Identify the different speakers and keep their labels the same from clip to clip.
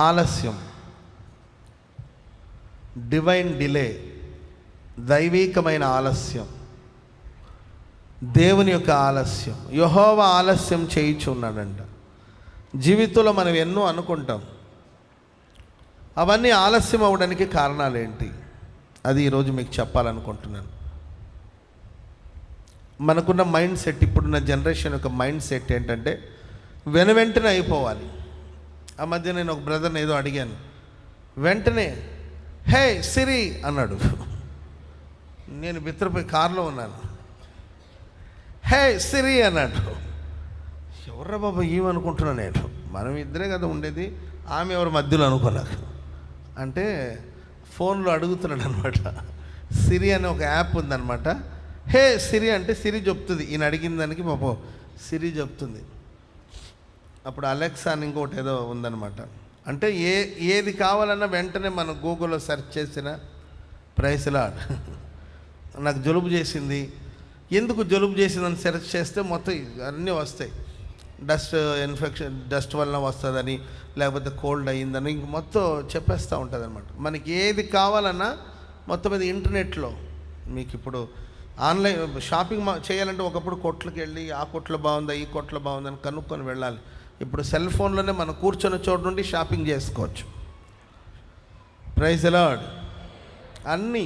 Speaker 1: ఆలస్యం, divine delay, దైవీకమైన ఆలస్యం, దేవుని యొక్క ఆలస్యం. యెహోవా ఆలస్యం చేయుచున్నాడంట. జీవితంలో మనం ఎన్నో అనుకుంటాం, అవన్నీ ఆలస్యం అవ్వడానికి కారణాలు ఏంటి, అది ఈరోజు మీకు చెప్పాలనుకుంటున్నాను. మనకున్న మైండ్ సెట్, ఇప్పుడున్న జనరేషన్ యొక్క మైండ్ సెట్ ఏంటంటే వెంటనే అయిపోవాలి. ఆ మధ్య నేను ఒక బ్రదర్ని ఏదో అడిగాను, వెంటనే హే సిరి అన్నాడు. నేను బిత్రపోయి కారులో ఉన్నాను, హే సిరి అన్నాడు. ఎవర్రా బాబా ఏమనుకుంటున్నా నేను, మనం ఇద్దరే కదా ఉండేది, ఆమె ఎవరి మధ్యలో అనుకున్నాను. అంటే ఫోన్లో అడుగుతున్నాడు అనమాట. సిరి అనే ఒక యాప్ ఉందన్నమాట. హే సిరి అంటే సిరి చెప్తుంది, ఈయన అడిగిన దానికి పాపం సిరి చెప్తుంది. అప్పుడు అలెక్సా అని ఇంకోటి ఏదో ఉందన్నమాట. అంటే ఏది కావాలన్నా వెంటనే మనం గూగుల్లో సెర్చ్ చేసిన ప్రైస్లా నాకు జలుబు చేసింది, ఎందుకు జలుబు చేసిందని సెర్చ్ చేస్తే మొత్తం అన్నీ వస్తాయి. డస్ట్ ఇన్ఫెక్షన్, డస్ట్ వలన వస్తుందని, లేకపోతే కోల్డ్ అయ్యిందని, ఇంక మొత్తం చెప్పేస్తూ ఉంటుంది అనమాట. మనకి ఏది కావాలన్నా మొత్తం ఇది ఇంటర్నెట్లో. మీకు ఇప్పుడు ఆన్లైన్ షాపింగ్ చేయాలంటే ఒకప్పుడు కొట్లకి వెళ్ళి ఆ కొట్లో బాగుందా ఈ కొట్లో బాగుందని కనుక్కొని వెళ్ళాలి. ఇప్పుడు సెల్ ఫోన్లోనే మనం కూర్చొని చోటు నుండి షాపింగ్ చేసుకోవచ్చు. Praise the Lord. అన్నీ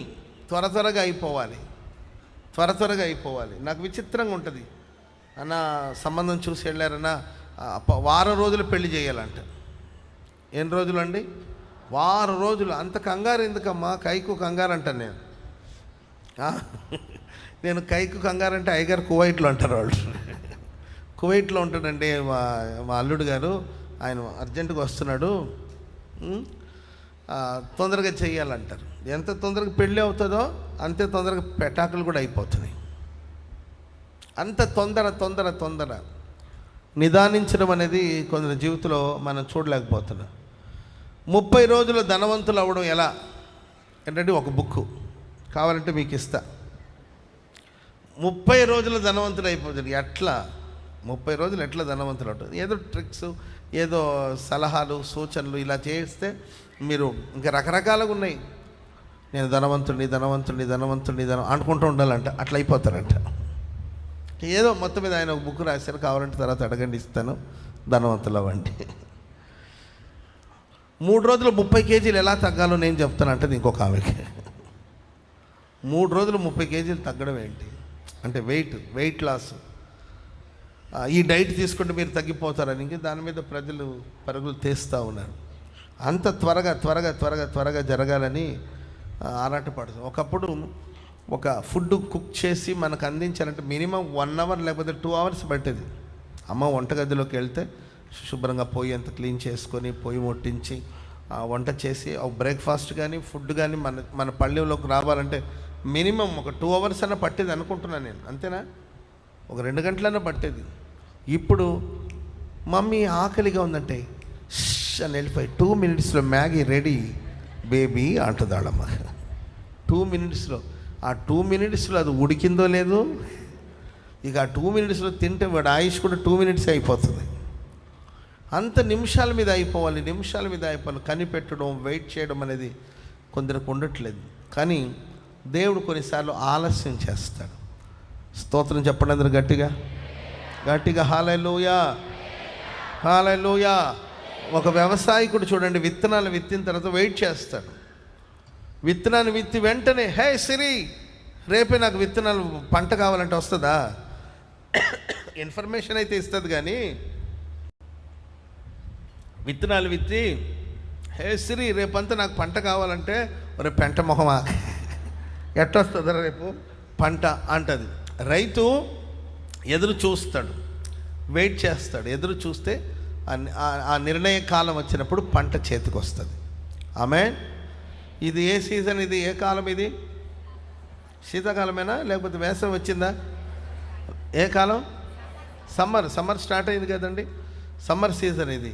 Speaker 1: త్వరగా అయిపోవాలి, త్వరగా అయిపోవాలి. నాకు విచిత్రంగా ఉంటుంది, అన్న సంబంధం చూసి వెళ్ళారన్నా వారం రోజులు పెళ్లి చేయాలంట. ఎన్ని రోజులు అండి? వారం రోజులు. అంత కంగారు ఎందుకమ్మా, కైకు కంగారు అంటాను నేను కైకు కంగారు అంటే అయ్యగారు కువైట్లో అంటారు వాళ్ళు. కువైట్లో ఉంటాడండి మా అల్లుడు గారు, ఆయన అర్జెంటుగా వస్తున్నాడు, తొందరగా చెయ్యాలంటారు. ఎంత తొందరగా పెళ్ళి అవుతుందో అంతే తొందరగా పెటాకులు కూడా అయిపోతున్నాయి. అంత తొందర నిదానించడం అనేది కొందరి జీవితంలో మనం చూడలేకపోతున్నాం. 30 రోజులు ధనవంతులు అవ్వడం ఎలా ఏంటంటే ఒక బుక్ కావాలంటే మీకు ఇస్తా. 30 రోజులు ధనవంతులు అయిపోతుంది. ఎట్లా 30 రోజులు ఎట్లా ధనవంతులు అవుతుంది? ఏదో ట్రిక్స్, ఏదో సలహాలు, సూచనలు ఇలా చేస్తే మీరు ఇంకా రకరకాలుగా ఉన్నాయి. నేను ధనవంతుడిని అనుకుంటూ ఉండాలంట, అట్లా అయిపోతారంట. ఏదో మొత్తం మీద ఆయన ఒక బుక్ రాశారు, కావాలంటే తర్వాత అడగండి ఇస్తాను, ధనవంతులు అవ్వండి. 3 రోజులు 30 కేజీలు ఎలా తగ్గాలో నేను చెప్తాను అంటది ఇంకొక ఆమెకి. 3 రోజులు 30 కేజీలు తగ్గడం ఏంటి అంటే వెయిట్ లాస్, ఈ డైట్ తీసుకుంటే మీరు తగ్గిపోతారని దాని మీద ప్రజలు పరుగులు తీస్తూ ఉన్నారు. అంత త్వరగా జరగాలని ఆరాటపడుతుంది. ఒకప్పుడు ఒక ఫుడ్ కుక్ చేసి మనకు అందించాలంటే మినిమం 1 అవర్ లేకపోతే 2 అవర్స్ పట్టేది. అమ్మ వంటగదిలోకి వెళ్తే శుభ్రంగా పొయ్యి అంతా క్లీన్ చేసుకొని పొయ్యి ముట్టించి వంట చేసి బ్రేక్ఫాస్ట్ కానీ ఫుడ్ కానీ మన పళ్ళెంలోకి రావాలంటే మినిమం ఒక 2 అవర్స్ అన్నా పట్టేది అనుకుంటున్నాను నేను. అంతేనా? ఒక 2 గంటలన్నా పట్టేది. ఇప్పుడు మమ్మీ ఆకలిగా ఉందంటే అని వెళ్ళిపోయి 2 మినిట్స్లో మ్యాగీ రెడీ బేబీ అంటుంది వాళ్ళమ్మ. 2 మినిట్స్లో, ఆ 2 మినిట్స్లో అది ఉడికిందో లేదో, ఇక ఆ 2 మినిట్స్లో తింటే వాడు ఆయుష్ కూడా 2 మినిట్స్ అయిపోతుంది. అంత నిమిషాల మీద అయిపోవాలి. కనిపెట్టడం, వెయిట్ చేయడం అనేది కొందరికి ఉండట్లేదు. కానీ దేవుడు కొన్నిసార్లు ఆలస్యం చేస్తాడు. స్తోత్రం చెప్పండి అందరూ గట్టిగా హల్లెలూయా. ఒక వ్యవసాయకుడు చూడండి, విత్తనాలు విత్తిన తర్వాత వెయిట్ చేస్తాడు. విత్తనాన్ని విత్తి వెంటనే హే సిరి రేపే నాకు విత్తనాలు పంట కావాలంటే వస్తుందా? ఇన్ఫర్మేషన్ అయితే ఇస్తుంది, కానీ విత్తనాలు విత్తి హే సిరి రేపంతా నాకు పంట కావాలంటే రేపు పెంట మొహమా ఎట్టొస్తుందా రేపు పంట అంటది. రైతు ఎదురు చూస్తాడు, వెయిట్ చేస్తాడు. ఎదురు చూస్తే ఆ నిర్ణయ కాలం వచ్చినప్పుడు పంట చేతికి వస్తుంది. ఆమేన్. ఇది ఏ సీజన్? ఇది ఏ కాలం? ఇది శీతాకాలమేనా లేకపోతే వేసవి వచ్చిందా? ఏ కాలం? సమ్మర్ స్టార్ట్ అయింది కదండి, సమ్మర్ సీజన్ ఇది.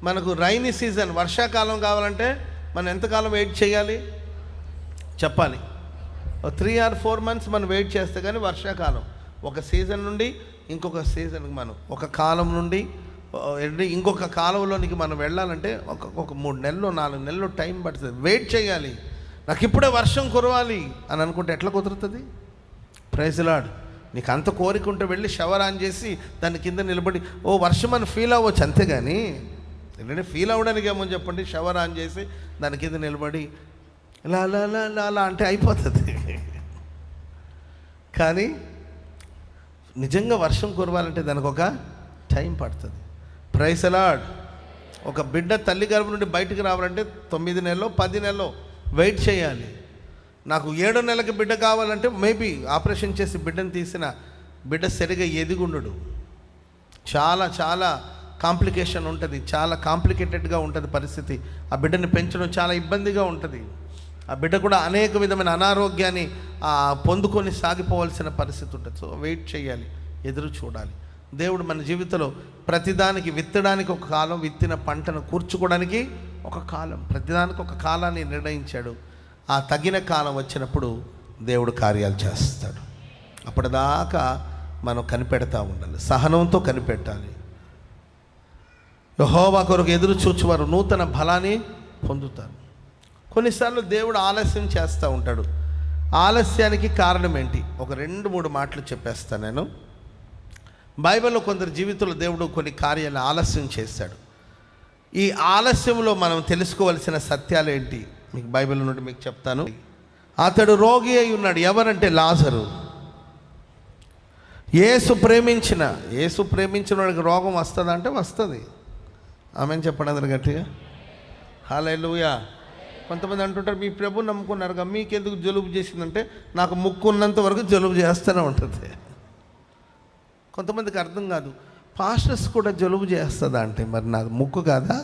Speaker 1: మనకు రైనీ సీజన్, వర్షాకాలం కావాలంటే మనం ఎంతకాలం వెయిట్ చేయాలి చెప్పాలి? 3 or 4 months మనం వెయిట్ చేస్తే కానీ వర్షాకాలం ఒక సీజన్ నుండి ఇంకొక సీజన్కి మనం, ఒక కాలం నుండి ఇంకొక కాలువలోనికి మనం వెళ్ళాలంటే ఒక 3 నెలలు 4 నెలలు టైం పడుతుంది. వెయిట్ చేయాలి. నాకు ఇప్పుడే వర్షం కురవాలి అని అనుకుంటే ఎట్లా కుదురుతుంది? Praise Lord. నీకు అంత కోరిక ఉంటే వెళ్ళి షవర్ ఆన్ చేసి దాని కింద నిలబడి వర్షం అని ఫీల్ అవ్వచ్చు, అంతేగాని ఎందుకంటే ఫీల్ అవ్వడానికి ఏమో చెప్పండి, షవర్ ఆన్ చేసి దాని కింద నిలబడి ఇలా అలా అలా అలా అలా అంటే అయిపోతుంది. కానీ నిజంగా వర్షం కురవాలంటే దానికి ఒక టైం పడుతుంది. Praise Lord. ఒక బిడ్డ తల్లి గర్భం నుండి బయటికి రావాలంటే 9 నెలలో 10 నెలలో వెయిట్ చేయాలి. నాకు 7వ నెలకి బిడ్డ కావాలంటే మేబీ ఆపరేషన్ చేసి బిడ్డను తీసిన బిడ్డ సరిగా ఎదిగుండడు. చాలా చాలా కాంప్లికేషన్ ఉంటుంది, చాలా కాంప్లికేటెడ్గా ఉంటుంది పరిస్థితి. ఆ బిడ్డని పెంచడం చాలా ఇబ్బందిగా ఉంటుంది. ఆ బిడ్డ కూడా అనేక విధమైన అనారోగ్యాన్ని పొందుకొని సాగిపోవాల్సిన పరిస్థితి ఉంటుంది. సో వెయిట్ చేయాలి, ఎదురు చూడాలి. దేవుడు మన జీవితంలో ప్రతిదానికి విత్తడానికి ఒక కాలం, విత్తిన పంటను కూర్చుకోవడానికి ఒక కాలం, ప్రతిదానికి ఒక కాలాన్ని నిర్ణయించాడు. ఆ తగిన కాలం వచ్చినప్పుడు దేవుడు కార్యాలు చేస్తాడు. అప్పటిదాకా మనం కనిపెడతా ఉండాలి, సహనంతో కనిపెట్టాలి. యెహోవా కొరకు ఎదురు చూచువారు నూతన బలాన్ని పొందుతారు. కొన్నిసార్లు దేవుడు ఆలస్యం చేస్తూ ఉంటాడు. ఆలస్యానికి కారణం ఏంటి? ఒక 2-3 మాటలు చెప్పేస్తాను నేను. బైబిల్లో కొందరు జీవితంలో దేవుడు కొన్ని కార్యాలను ఆలస్యం చేశాడు. ఈ ఆలస్యంలో మనం తెలుసుకోవలసిన సత్యాలు ఏంటి మీకు బైబిల్ నుండి మీకు చెప్తాను. అతడు రోగి అయి ఉన్నాడు. ఎవరంటే లాజరు. యేసు ప్రేమించిన వాడికి రోగం వస్తుందా అంటే వస్తుంది. ఆమెను చెప్పండి అందరు గట్టిగా. హల్లెలూయా. కొంతమంది అంటుంటారు మీ ప్రభు నమ్ముకున్నారుగా మీకెందుకు జలుబు చేసిందంటే నాకు ముక్కు ఉన్నంత వరకు జలుబు చేస్తూనే ఉంటుంది. కొంతమందికి అర్థం కాదు, పాస్టర్స్ కూడా జలుబు చేస్తుందా అంటే మరి నాది ముక్కు కాదా?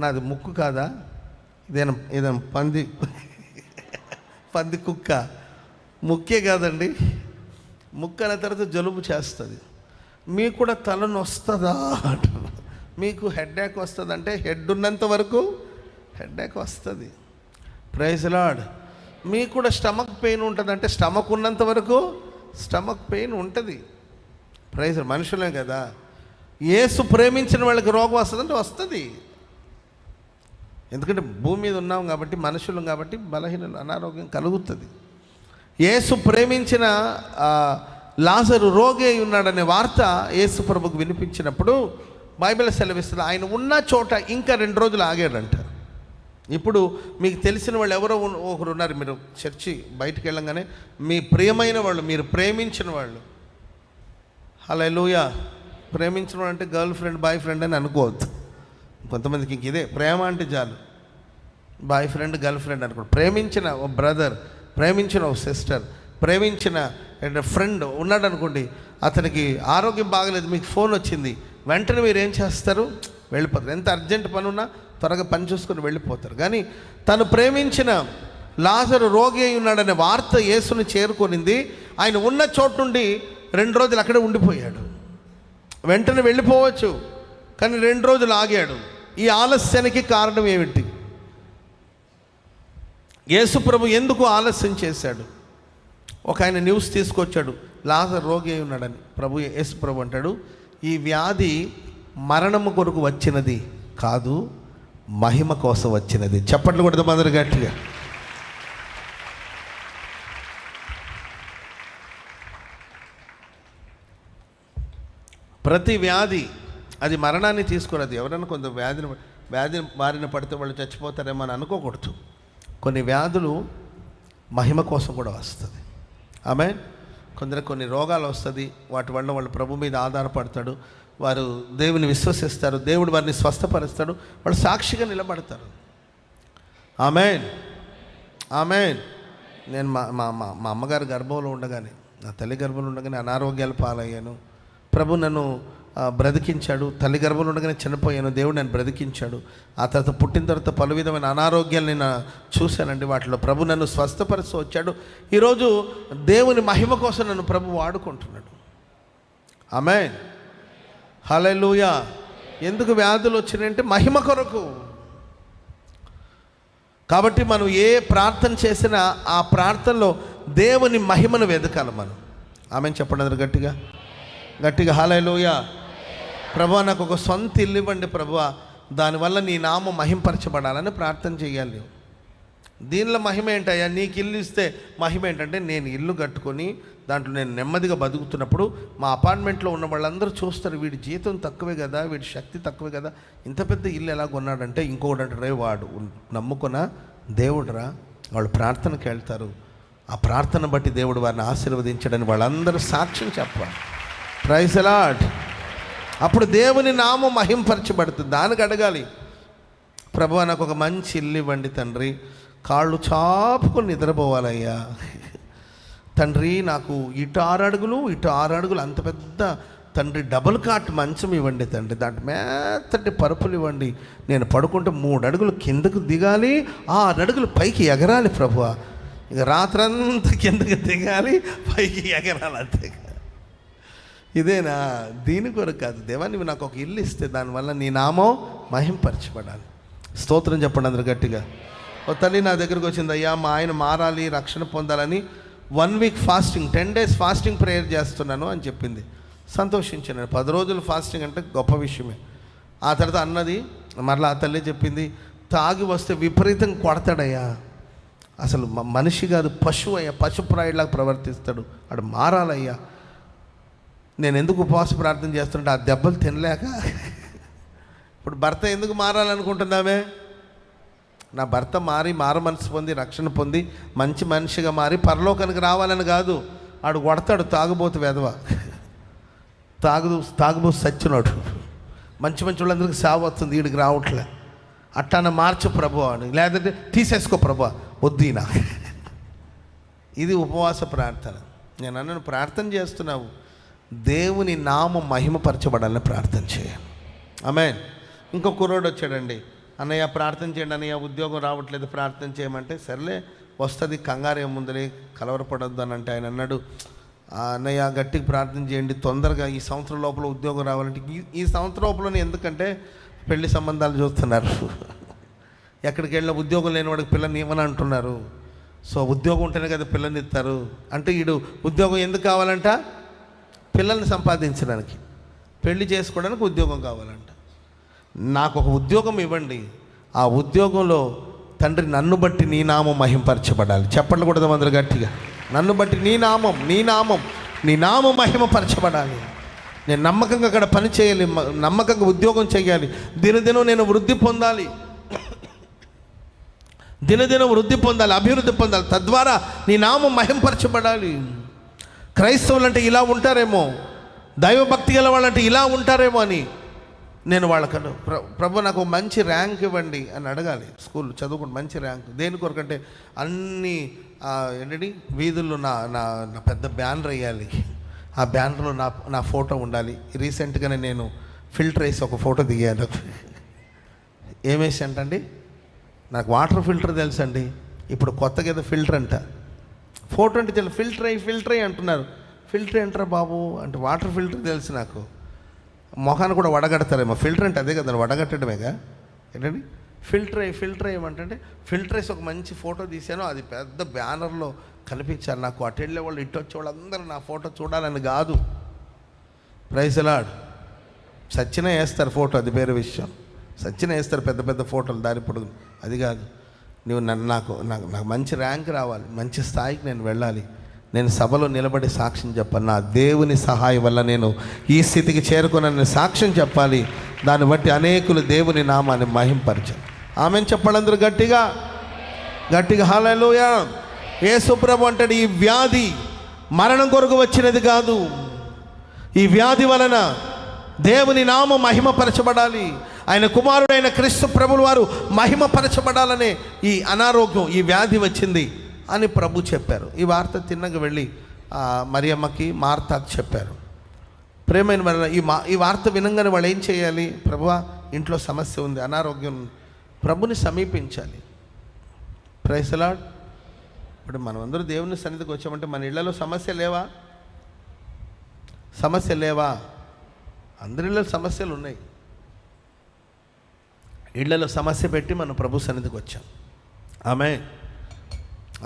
Speaker 1: నాది ముక్కు కాదా? ఏదైనా పంది కుక్క ముక్కే కాదండి. ముక్కు అనే తర్వాత జలుబు చేస్తుంది. మీకు కూడా తలనొస్తుందా అంటున్నా. మీకు హెడ్ఏక్ వస్తుంది అంటే హెడ్ ఉన్నంత వరకు హెడ్ఏక్ వస్తుంది. Praise Lord. మీకు కూడా స్టమక్ పెయిన్ ఉంటుంది అంటే స్టమక్ ఉన్నంత వరకు స్టమక్ పెయిన్ ఉంటుంది. ప్రైజ్. మనుషులే కదా. యేసు ప్రేమించిన వాళ్ళకి రోగం వస్తుందంటే వస్తుంది. ఎందుకంటే భూమి మీద ఉన్నాం కాబట్టి, మనుషులం కాబట్టి బలహీనలు అనారోగ్యం కలుగుతుంది. యేసు ప్రేమించిన లాజరు రోగి అయి ఉన్నాడనే వార్త యేసు ప్రభుకు వినిపించినప్పుడు బైబిల్ సెలవిస్తుంది ఆయన ఉన్న చోట ఇంకా 2 రోజులు ఆగాడంట. ఇప్పుడు మీకు తెలిసిన వాళ్ళు ఎవరో ఒకరు ఉన్నారు, మీరు చర్చి బయటికి వెళ్ళంగానే మీ ప్రియమైన వాళ్ళు, మీరు ప్రేమించిన వాళ్ళు. హల్లెలూయా. ప్రేమించిన వాళ్ళు అంటే గర్ల్ ఫ్రెండ్ బాయ్ ఫ్రెండ్ అని అనుకోవద్దు. కొంతమందికి ఇంక ఇదే ప్రేమ అంటే చాలు, బాయ్ ఫ్రెండ్ గర్ల్ ఫ్రెండ్ అనుకో. ప్రేమించిన ఓ బ్రదర్, ప్రేమించిన ఓ సిస్టర్, ప్రేమించిన ఫ్రెండ్ ఉన్నాడు అనుకోండి. అతనికి ఆరోగ్యం బాగలేదు, మీకు ఫోన్ వచ్చింది, వెంటనే మీరు ఏం చేస్తారు? వెళ్ళిపోతారు. ఎంత అర్జెంట్ పని ఉన్నా త్వరగా పని చూసుకొని వెళ్ళిపోతారు. కానీ తను ప్రేమించిన లాజరు రోగి అయి ఉన్నాడనే వార్త యేసుని చేరుకొనింది. ఆయన ఉన్న చోటు నుండి 2 రోజులు అక్కడే ఉండిపోయాడు. వెంటనే వెళ్ళిపోవచ్చు, కానీ 2 రోజులు ఆగాడు. ఈ ఆలస్యానికి కారణం ఏమిటి? యేసు ప్రభు ఎందుకు ఆలస్యం చేశాడు? ఒక ఆయన న్యూస్ తీసుకొచ్చాడు, లాజరు రోగి అయి ఉన్నాడని. యేసు ప్రభు అంటాడు, ఈ వ్యాధి మరణము కొరకు వచ్చినది కాదు, మహిమ కోసం వచ్చినది. చప్పట్లు కొడదాం అందరు గట్టిగా. ప్రతి వ్యాధి అది మరణాన్ని తీసుకున్నది. ఎవరైనా కొంత వ్యాధి బారిన పడితే వాళ్ళు చచ్చిపోతారేమో అని అనుకోకూడదు. కొన్ని వ్యాధులు మహిమ కోసం కూడా వస్తుంది. ఆమె కొందరికి కొన్ని రోగాలు వస్తుంది, వాటి వల్ల వాళ్ళు ప్రభు మీద ఆధారపడతాడు, వారు దేవుని విశ్వసిస్తారు, దేవుడు వారిని స్వస్థపరుస్తాడు, వాళ్ళు సాక్షిగా నిలబడతారు. ఆమేన్, ఆమేన్. నేను మా అమ్మగారి గర్భంలో ఉండగానే, నా తల్లి గర్భంలో ఉండగానే అనారోగ్యాలు పాలయ్యాను. ప్రభు నన్ను బ్రతికించాడు. తల్లి గర్భంలో ఉండగానే చనిపోయాను, దేవుడు నన్ను బ్రతికించాడు. ఆ తర్వాత పుట్టిన తర్వాత పలు విధమైన అనారోగ్యాలు నేను చూశానండి. వాటిలో ప్రభు నన్ను స్వస్థపరుస్తూ వచ్చాడు. ఈరోజు దేవుని మహిమ కోసం నన్ను ప్రభు వాడుకుంటున్నాడు. ఆమేన్, హల్లెలూయా. ఎందుకు వ్యాధులు వచ్చినాయంటే మహిమ కొరకు. కాబట్టి మనం ఏ ప్రార్థన చేసినా ఆ ప్రార్థనలో దేవుని మహిమను వెతకాలి మనం. ఆమేన్ చెప్పండి అందరూ గట్టిగా. గట్టిగా హల్లెలూయా. ప్రభువా నాకు ఒక సొంత ఇల్లు ఇవ్వండి ప్రభువా, దానివల్ల నీ నామం మహింపరచబడాలని ప్రార్థన చేయాలి. దీనిలో మహిమ ఏంటయ్యా? నీకు ఇల్లు ఇస్తే మహిమ ఏంటంటే, నేను ఇల్లు కట్టుకొని దాంట్లో నేను నెమ్మదిగా బతుకుతున్నప్పుడు మా అపార్ట్మెంట్లో ఉన్న వాళ్ళందరూ చూస్తారు, వీడి జీతం తక్కువే కదా, వీడి శక్తి తక్కువే కదా, ఇంత పెద్ద ఇల్లు ఎలా కొన్నాడంటే. ఇంకొకటి అంటే, వాడు నమ్ముకున్న దేవుడురా, వాళ్ళు ప్రార్థనకి వెళ్తారు, ఆ ప్రార్థన బట్టి దేవుడు వారిని ఆశీర్వదించడని వాళ్ళందరూ సాక్ష్యం చెప్పాలి. Praise the Lord. అప్పుడు దేవుని నామం మహింపరచబడుతుంది. దానికి అడగాలి, ప్రభువా నాకు ఒక మంచి ఇల్లు ఇవ్వండి తండ్రి, కాళ్ళు చాపుకొని నిద్రపోవాలయ్యా తండ్రి, నాకు ఇటు 6 అడుగులు ఇటు 6 అడుగులు అంత పెద్ద తండ్రి డబుల్ కాట్ మంచం ఇవ్వండి తండ్రి, దాంట్లో మెత్తటి పరుపులు ఇవ్వండి, నేను పడుకుంటే 3 అడుగులు కిందకు దిగాలి, 6 అడుగులు పైకి ఎగరాలి ప్రభువా, ఇక రాత్రంతా కిందకి దిగాలి, పైకి ఎగరాలి అంతే. ఇదేనా? దీని కొరకు కాదు. దేవా నువ్వు నాకు ఒక ఇల్లు ఇస్తే దానివల్ల నీ నామం మహింపరచబడాలి. స్తోత్రం చెప్పండి అందరు గట్టిగా. ఓ తల్లి నా దగ్గరకు వచ్చింది, అయ్యా మా ఆయన మారాలి, రక్షణ పొందాలని 1 week fasting 10 days fasting prayer చేస్తున్నాను అని చెప్పింది. సంతోషించాను. 10 రోజులు ఫాస్టింగ్ అంటే గొప్ప విషయమే. ఆ తర్వాత అన్నది మరలా ఆ తల్లి చెప్పింది, తాగి వస్తే విపరీతంగా కొడతాడయ్యా, అసలు మనిషి కాదు పశువు అయ్యా, పశుప్రాయుడిలాగా ప్రవర్తిస్తాడు, అడు మారాలయ్యా. నేను ఎందుకు ఉపవాస ప్రార్థన చేస్తుంటే ఆ దెబ్బలు తినలేక. ఇప్పుడు భర్త ఎందుకు మారాలనుకుంటున్నామే? నా భర్త మారు మనసు పొంది రక్షణ పొంది మంచి మనిషిగా మారి పరలోకానికి రావాలని కాదు. ఆడు కొడతాడు, తాగుబోతు వెధవ, తాగుబోతు సచ్చినోడు, మంచి వాళ్ళందరికీ సేవ వస్తుంది, వీడికి రావట్లే, అట్టాన మార్చు ప్రభు అని, లేదంటే తీసేసుకో ప్రభు, వద్దీనా. ఇది ఉపవాస ప్రార్థన. నేను అన్నను ప్రార్థన చేస్తున్నావు, దేవుని నామం మహిమపరచబడాలని ప్రార్థన చేయాలి. ఆమేన్. ఇంకో కుర్రోడు వచ్చాడండి, అన్నయ్య ప్రార్థన చేయండి అన్నయ్య, ఉద్యోగం రావట్లేదు ప్రార్థన చేయమంటే, సర్లే వస్తుంది కంగారు ఏముందని కలవరపడొద్దు అని అంటే ఆయన అన్నాడు, అన్నయ్య గట్టిగా ప్రార్థన చేయండి, తొందరగా ఈ సంవత్సరం లోపల ఉద్యోగం రావాలంటే. ఈ సంవత్సరం లోపలనే ఎందుకంటే పెళ్లి సంబంధాలు చూస్తున్నారు, ఎక్కడికి వెళ్ళిన ఉద్యోగం లేని వాడికి పిల్లని ఇవ్వని అంటున్నారు. సో ఉద్యోగం ఉంటేనే కదా పిల్లని ఇస్తారు అంటే, వీడు ఉద్యోగం ఎందుకు కావాలంట? పిల్లల్ని సంపాదించడానికి, పెళ్లి చేసుకోవడానికి ఉద్యోగం కావాలంట. నాకు ఒక ఉద్యోగం ఇవ్వండి, ఆ ఉద్యోగంలో తండ్రి నన్ను బట్టి నీ నామం మహిమపరచబడాలి. చెప్పండి కూడా అందరూ గట్టిగా, నన్ను బట్టి నీ నామం మహిమపరచబడాలి. నేను నమ్మకంగా అక్కడ పని చేయాలి, నమ్మకంగా ఉద్యోగం చేయాలి, దినదినం నేను వృద్ధి పొందాలి, అభివృద్ధి పొందాలి, తద్వారా నీ నామం మహిమపరచబడాలి. క్రైస్తవులు అంటే ఇలా ఉంటారేమో, దైవభక్తి గల వాళ్ళంటే ఇలా ఉంటారేమో అని నేను వాళ్ళకను, ప్రభు నాకు మంచి ర్యాంక్ ఇవ్వండి అని అడగాలి. స్కూల్ చదువుకుంటే మంచి ర్యాంక్ దేని కొరకంటే, అన్ని ఏంటంటే వీధుల్లో నా నా నా పెద్ద బ్యానర్ వేయాలి, ఆ బ్యానర్లో నా ఫోటో ఉండాలి. రీసెంట్గానే నేను ఫిల్టర్ వేసి ఒక ఫోటో దిగాను. ఏమేసి అంటండి, నాకు వాటర్ ఫిల్టర్ తెలుసండి, ఇప్పుడు కొత్తగా ఏదో ఫిల్టర్ అంట, ఫోటో అంటే తెలుసు, ఫిల్టర్ అయ్యి అంటున్నారు. ఫిల్టర్ ఏంటరా బాబు అంటే, వాటర్ ఫిల్టర్ తెలుసు నాకు, మొఖాన్ని కూడా వడగడతారేమో. ఫిల్టర్ అంటే అదే కదా, వడగట్టడమేగా. ఏంటండి ఫిల్టర్ అయ్యమంటే, ఫిల్టర్ వేసి ఒక మంచి ఫోటో తీశాను, అది పెద్ద బ్యానర్లో కనిపించాలి నాకు. అటు వెళ్ళే వాళ్ళు ఇటు వచ్చే వాళ్ళు అందరూ నా ఫోటో చూడాలని కాదు. Praise the lord. సచ్చినా వేస్తారు ఫోటో, అది వేరే విషయం, సచ్చినా వేస్తారు పెద్ద పెద్ద ఫోటోలు దారి పొడుగు, అది కాదు. నువ్వు నాకు మంచి ర్యాంక్ రావాలి, మంచి స్థాయికి నేను వెళ్ళాలి, నేను సభలో నిలబడి సాక్ష్యం చెప్పాలి, నా దేవుని సహాయం వల్ల నేను ఈ స్థితికి చేరుకున్నానని సాక్ష్యం చెప్పాలి. దాన్ని బట్టి అనేకులు దేవుని నామాన్ని మహింపరచాలి. ఆమెను చెప్పండి అందరూ గట్టిగా హల్లెలూయా. యేసు ప్రభు అంటాడు, ఈ వ్యాధి మరణం కొరకు వచ్చినది కాదు, ఈ వ్యాధి వలన దేవుని నామం మహిమపరచబడాలి, ఆయన కుమారుడైన క్రీస్తు ప్రభుల వారు మహిమపరచబడాలనే ఈ అనారోగ్యం, ఈ వ్యాధి వచ్చింది అని ప్రభు చెప్పారు. ఈ వార్త తిన్నగా వెళ్ళి మరియమ్మకి మార్తాకు చెప్పారు. ప్రేమైన వల్ల ఈ వార్త వినంగానే వాళ్ళు ఏం చేయాలి? ప్రభువా ఇంట్లో సమస్య ఉంది, అనారోగ్యం, ప్రభుని సమీపించాలి. Praise the lord. ఇప్పుడు మనమందరూ దేవుని సన్నిధికి వచ్చామంటే మన ఇళ్లలో సమస్య లేవా? అందరి ఇళ్ళలో సమస్యలు ఉన్నాయి. ఇళ్లలో సమస్య పెట్టి మనం ప్రభు సన్నిధికి వచ్చాం.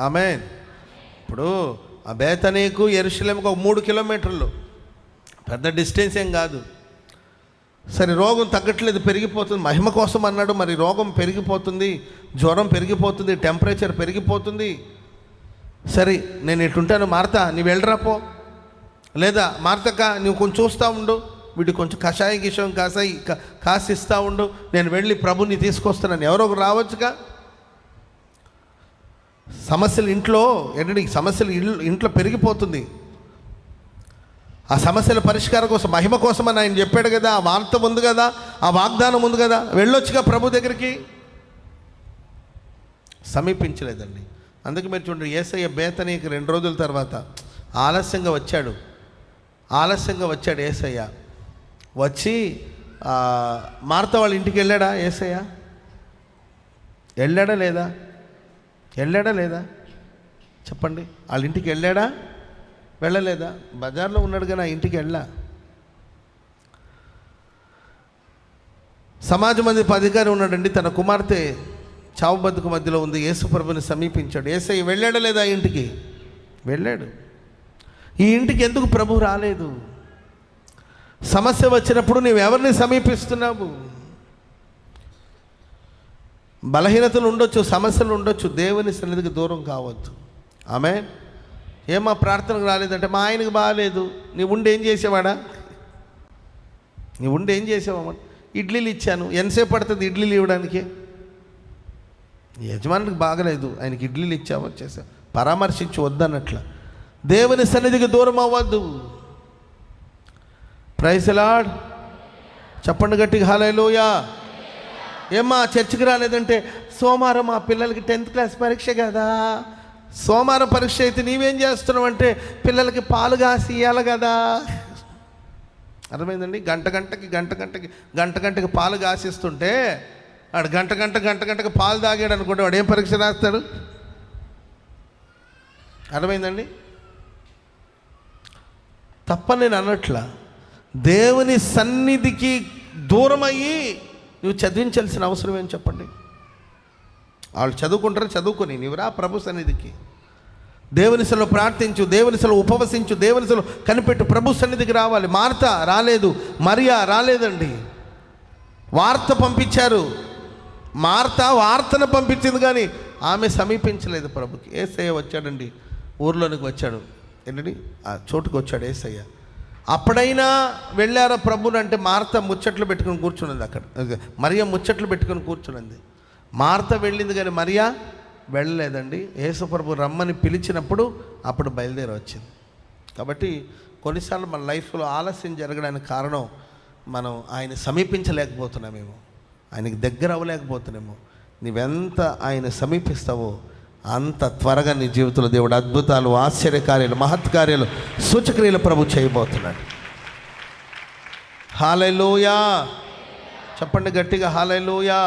Speaker 1: ఆమేన్. ఇప్పుడు ఆ బేతనీకు యెరూషలేముకు 3 కిలోమీటర్లు. పెద్ద డిస్టెన్స్ ఏం కాదు. సరే రోగం తగ్గట్లేదు, పెరిగిపోతుంది, మహిమ కోసం అన్నాడు. మరి రోగం పెరిగిపోతుంది, జ్వరం పెరిగిపోతుంది, టెంపరేచర్ పెరిగిపోతుంది. సరే నేను ఇటుంటాను, మార్తా నువ్వు వెళ్ళరా పో, లేదా మార్తక్క నువ్వు కొంచెం చూస్తూ ఉండు, వీటి కొంచెం కషాయం గిషాయం కాసిస్తూ ఉండు, నేను వెళ్ళి ప్రభుని తీసుకొస్తున్నాను. ఎవరో ఒకరు రావచ్చుగా. సమస్యలు ఇంట్లో ఏంటంటే సమస్యలు ఇంట్లో పెరిగిపోతుంది. ఆ సమస్యల పరిష్కారం కోసం, మహిమ కోసం అని ఆయన చెప్పాడు కదా, ఆ వార్త ఉంది కదా, ఆ వాగ్దానం ఉంది కదా, వెళ్ళొచ్చుగా ప్రభు దగ్గరికి. సమీపించలేదండి. అందుకే మీరు చూడండి, యేసయ్య బేతనీకి 2 రోజుల తర్వాత ఆలస్యంగా వచ్చాడు యేసయ్య. వచ్చి మార్త వాళ్ళ ఇంటికి వెళ్ళాడా యేసయ్య? వెళ్ళాడా లేదా చెప్పండి. వాళ్ళ ఇంటికి వెళ్ళాడా, వెళ్ళలేదా? బజార్లో ఉన్నాడు కానీ ఆ ఇంటికి వెళ్ళా. సమాజ మందిరపు అధికారి ఉన్నాడండి, తన కుమార్తె చావు బతుకు మధ్యలో ఉంది. యేసు ప్రభుని సమీపించాడు. యేసయ్య వెళ్ళాడా లేదా ఆ ఇంటికి? వెళ్ళాడు. ఈ ఇంటికి ఎందుకు ప్రభు రాలేదు? సమస్య వచ్చినప్పుడు నీవెవరిని సమీపిస్తున్నావు? బలహీనతలు ఉండొచ్చు, సమస్యలు ఉండొచ్చు, దేవుని సన్నిధికి దూరం కావద్దు. ఆమె ఏమా ప్రార్థనకు రాలేదంటే మా ఆయనకు బాగాలేదు. నీ ఉండి ఏం చేసేవాడా? ఇడ్లీలు ఇచ్చాను. ఎంతసేపు పడుతుంది ఇడ్లీలు ఇవ్వడానికి? యజమానికి బాగలేదు, ఆయనకి ఇడ్లీలు ఇచ్చావు, వచ్చేసావు. పరామర్శించి వద్దన్నట్ల. దేవుని సన్నిధికి దూరం అవ్వద్దు. Praise Lord. చెప్పండి గట్టిగా హల్లెలూయా. ఏమ్మా చర్చికి రాలేదంటే సోమవారం మా పిల్లలకి 10th క్లాస్ పరీక్ష కదా. సోమవారం పరీక్ష అయితే నీవేం చేస్తున్నావు అంటే పిల్లలకి పాలు కాసి ఇవ్వాలి కదా. అర్థమైందండి? గంటకి పాలు కాసిస్తుంటే వాడు గంటకి పాలు తాగాడు అనుకుంటే వాడు ఏం పరీక్ష రాస్తాడు? అర్థమైందండి? తప్పని నేను అన్నట్లా, దేవుని సన్నిధికి దూరం అయ్యి నువ్వు చదివించాల్సిన అవసరం ఏం చెప్పండి? వాళ్ళు చదువుకుంటారు, చదువుకొని నీవు రా ప్రభు సన్నిధికి. దేవుని సన్నిధిలో ప్రార్థించు, దేవుని సన్నిధిలో ఉపవసించు, దేవుని సన్నిధిలో కనిపెట్టు. ప్రభు సన్నిధికి రావాలి. మార్త రాలేదు, మరియా రాలేదండి. వార్త పంపించారు. మార్త వార్తను పంపించింది కానీ ఆమె సమీపించలేదు ప్రభుకి. యేసయ్య వచ్చాడండి, ఊర్లోనికి వచ్చాడు. ఏంటండి ఆ చోటుకు వచ్చాడు యేసయ్య. అప్పుడైనా వెళ్ళారా ప్రభుని అంటే మార్త ముచ్చట్లు పెట్టుకుని కూర్చున్నది అక్కడ. మరియా ముచ్చట్లు పెట్టుకుని కూర్చున్నది. మార్త వెళ్ళింది కానీ మరియా వెళ్ళలేదండి. యేసు ప్రభు రమ్మని పిలిచినప్పుడు అప్పుడు బయలుదేరి వచ్చింది. కాబట్టి కొన్నిసార్లు మన లైఫ్లో ఆలస్యం జరగడానికి కారణం మనం ఆయన సమీపించలేకపోతున్నామేమో, ఆయనకి దగ్గర అవ్వలేకపోతున్నామో. నీవెంత ఆయన సమీపిస్తావో అంత త్వరగా నీ జీవితంలో దేవుడు అద్భుతాలు, ఆశ్చర్యకార్యాలు, మహత్కార్యాలు, సూచక్రియలు ప్రభు చేయబోతున్నాడు. హల్లెలూయా. చెప్పండి గట్టిగా హల్లెలూయా.